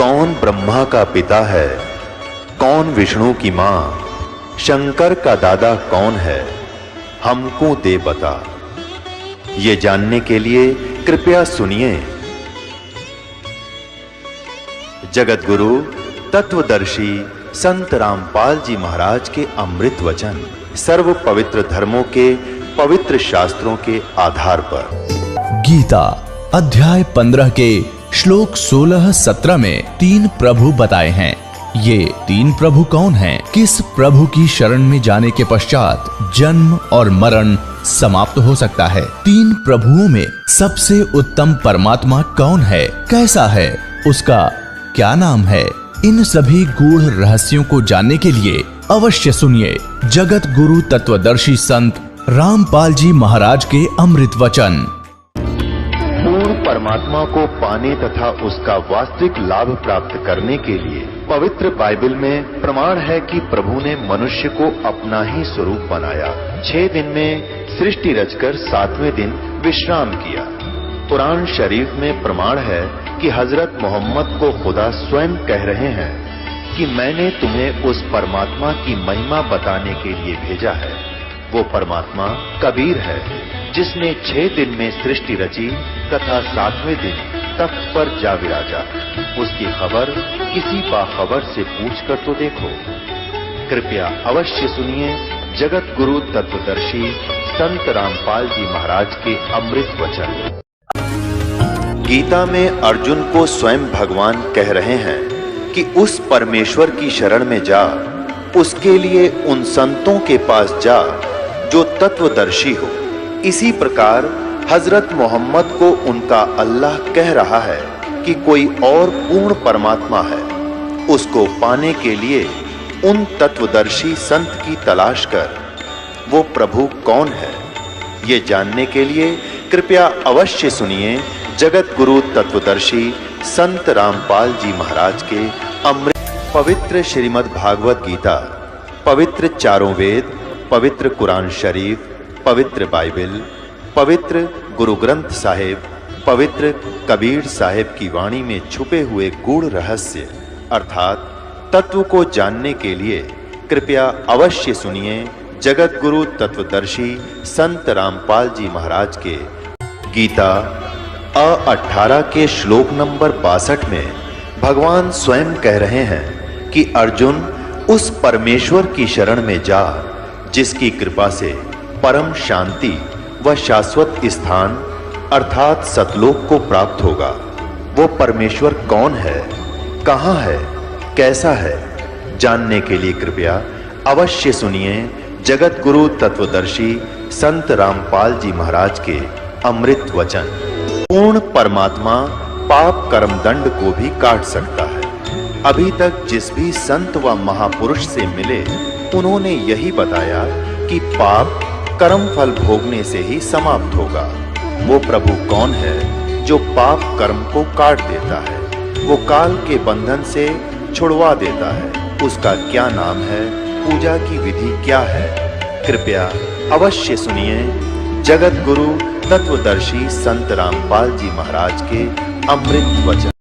कौन ब्रह्मा का पिता है, कौन विष्णु की मां, शंकर का दादा कौन है, हमको दे बता। ये जानने के लिए कृपया सुनिए। जगत गुरु तत्वदर्शी संत रामपाल जी महाराज के अमृत वचन सर्व पवित्र धर्मों के पवित्र शास्त्रों के आधार पर। गीता अध्याय 15 के श्लोक 16-17 में 3 प्रभु बताए हैं। ये 3 प्रभु कौन हैं? किस प्रभु की शरण में जाने के पश्चात जन्म और मरण समाप्त हो सकता है? 3 प्रभुओं में सबसे उत्तम परमात्मा कौन है, कैसा है, उसका क्या नाम है? इन सभी गूढ़ रहस्यों को जानने के लिए अवश्य सुनिए जगत गुरु तत्वदर्शी संत रामपाल जी महाराज के अमृत वचन। पूर्ण परमात्मा को पाने तथा उसका वास्तविक लाभ प्राप्त करने के लिए पवित्र बाइबल में प्रमाण है कि प्रभु ने मनुष्य को अपना ही स्वरूप बनाया। 6 दिन में सृष्टि रचकर 7वें दिन विश्राम किया। कुरान शरीफ में प्रमाण है कि हजरत मोहम्मद को खुदा स्वयं कह रहे हैं कि मैंने तुम्हें उस परमात्मा की महिमा बताने के लिए भेजा है। वो परमात्मा कबीर है जिसने 6 दिन में सृष्टि रची तथा 7वें दिन तख्त पर जा विराजा। उसकी खबर किसी बाखबर से पूछकर तो देखो। कृपया अवश्य सुनिए जगत गुरु तत्वदर्शी संत रामपाल जी महाराज के अमृत वचन। गीता में अर्जुन को स्वयं भगवान कह रहे हैं कि उस परमेश्वर की शरण में जा, उसके लिए उन संतों के पास जा जो तत्वदर्शी हो। इसी प्रकार हजरत मोहम्मद को उनका अल्लाह कह रहा है कि कोई और पूर्ण परमात्मा है। उसको पाने के लिए उन तत्वदर्शी संत की तलाश कर। वो प्रभु कौन है, ये जानने के लिए कृपया अवश्य सुनिए जगत गुरु तत्वदर्शी संत रामपाल जी महाराज के अमृत। पवित्र श्रीमद् भागवत गीता, पवित्र चारों वेद, पवित्र कुरान शरीफ, पवित्र बाइबल, पवित्र गुरु ग्रंथ साहिब, पवित्र कबीर साहिब की वाणी में छुपे हुए गूढ़ रहस्य अर्थात तत्व को जानने के लिए कृपया अवश्य सुनिए जगत गुरु तत्वदर्शी संत रामपाल जी महाराज के गीता 18 के श्लोक नंबर 62 में भगवान स्वयं कह रहे हैं कि अर्जुन उस परमेश्वर की शरण में जा जिसकी कृपा से परम शांति व शाश्वत स्थान अर्थात सतलोक को प्राप्त होगा। वो परमेश्वर कौन है, कहाँ है, कैसा है, जानने के लिए कृपया अवश्य सुनिए जगत गुरु तत्वदर्शी संत रामपाल जी महाराज के अमृत वचन। पूर्ण परमात्मा पाप कर्म दंड को भी काट सकता है। अभी तक जिस भी संत व महापुरुष से मिले उन्होंने यही बताया कि पाप कर्म फल भोगने से ही समाप्त होगा। वो प्रभु कौन है जो पाप कर्म को काट देता है, वो काल के बंधन से छुड़वा देता है, उसका क्या नाम है, पूजा की विधि क्या है? कृपया अवश्य सुनिए जगत गुरु तत्वदर्शी संत रामपाल जी महाराज के अमृत वचन।